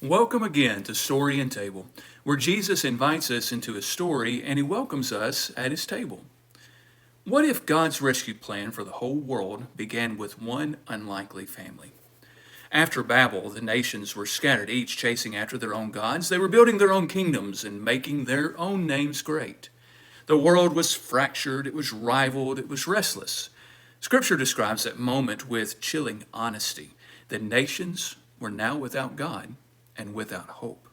Welcome again to Story and Table, where Jesus invites us into his story and he welcomes us at his table. What if God's rescue plan for the whole world began with one unlikely family? After Babel, the nations were scattered, each chasing after their own gods. They were building their own kingdoms and making their own names great. The world was fractured, it was rivaled, it was restless. Scripture describes that moment with chilling honesty. The nations were now without God and without hope.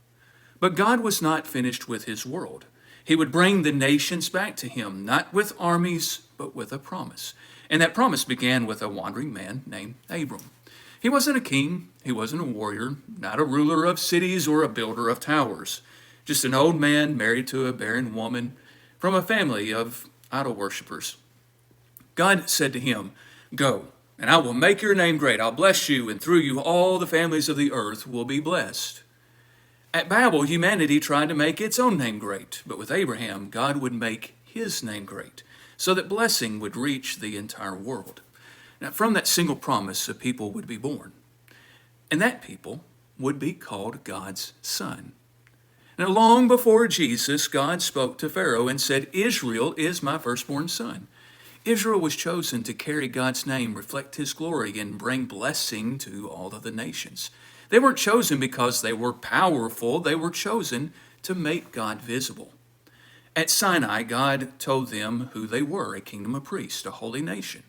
But God was not finished with his world. He would bring the nations back to him, not with armies, but with a promise. And that promise began with a wandering man named Abram. He wasn't a king, he wasn't a warrior, not a ruler of cities or a builder of towers. Just an old man married to a barren woman from a family of idol worshippers. God said to him, "Go, and I will make your name great. I'll bless you, and through you all the families of the earth will be blessed." At Babel, humanity tried to make its own name great, but with Abraham, God would make his name great, so that blessing would reach the entire world. Now, from that single promise, a people would be born, and that people would be called God's son. Now, long before Jesus, God spoke to Pharaoh and said, "Israel is my firstborn son." Israel was chosen to carry God's name, reflect his glory, and bring blessing to all of the nations. They weren't chosen because they were powerful. They were chosen to make God visible. At Sinai, God told them who they were, a kingdom of priests, a holy nation.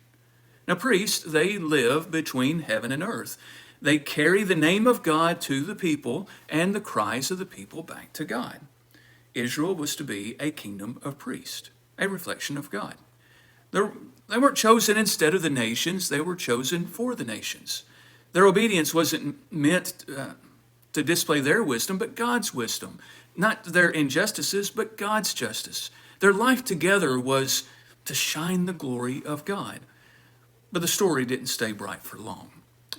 Now, priests, they live between heaven and earth. They carry the name of God to the people and the cries of the people back to God. Israel was to be a kingdom of priests, a reflection of God. They weren't chosen instead of the nations, they were chosen for the nations. Their obedience wasn't meant to display their wisdom, but God's wisdom. Not their injustices, but God's justice. Their life together was to shine the glory of God. But the story didn't stay bright for long.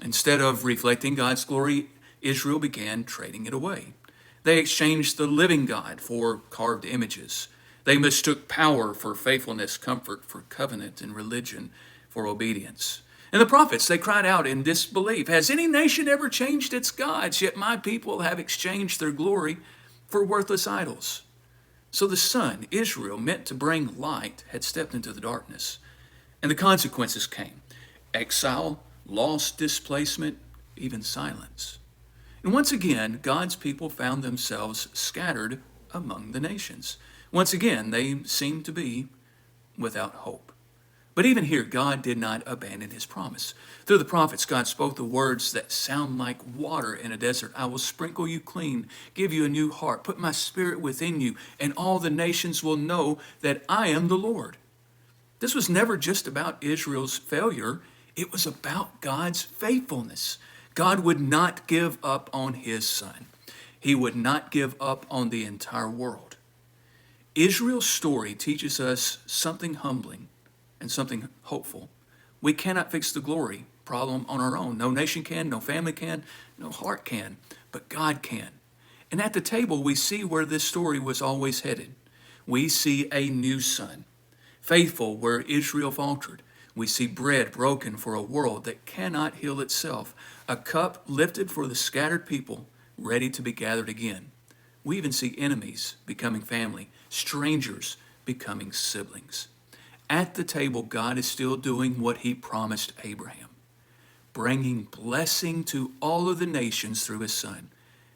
Instead of reflecting God's glory, Israel began trading it away. They exchanged the living God for carved images. They mistook power for faithfulness, comfort for covenant, and religion for obedience. And the prophets, they cried out in disbelief, "Has any nation ever changed its gods? Yet my people have exchanged their glory for worthless idols." So the Son, Israel, meant to bring light, had stepped into the darkness. And the consequences came: exile, loss, displacement, even silence. And once again, God's people found themselves scattered among the nations. Once again, they seemed to be without hope. But even here, God did not abandon his promise. Through the prophets, God spoke the words that sound like water in a desert. "I will sprinkle you clean, give you a new heart, put my spirit within you, and all the nations will know that I am the Lord." This was never just about Israel's failure. It was about God's faithfulness. God would not give up on his son. He would not give up on the entire world. Israel's story teaches us something humbling and something hopeful. We cannot fix the glory problem on our own. No nation can, no family can, no heart can, but God can. And at the table, we see where this story was always headed. We see a new son, faithful where Israel faltered. We see bread broken for a world that cannot heal itself, a cup lifted for the scattered people, ready to be gathered again. We even see enemies becoming family, strangers becoming siblings. At the table, God is still doing what he promised Abraham, bringing blessing to all of the nations through his son.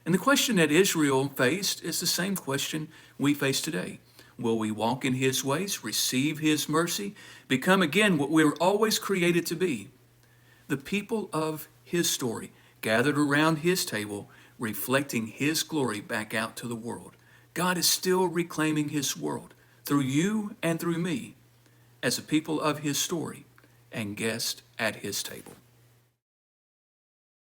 And the question that Israel faced is the same question we face today. Will we walk in his ways, receive his mercy, become again what we were always created to be? The people of his story gathered around his table, reflecting his glory back out to the world. God is still reclaiming his world through you and through me as a people of his story and guest at his table.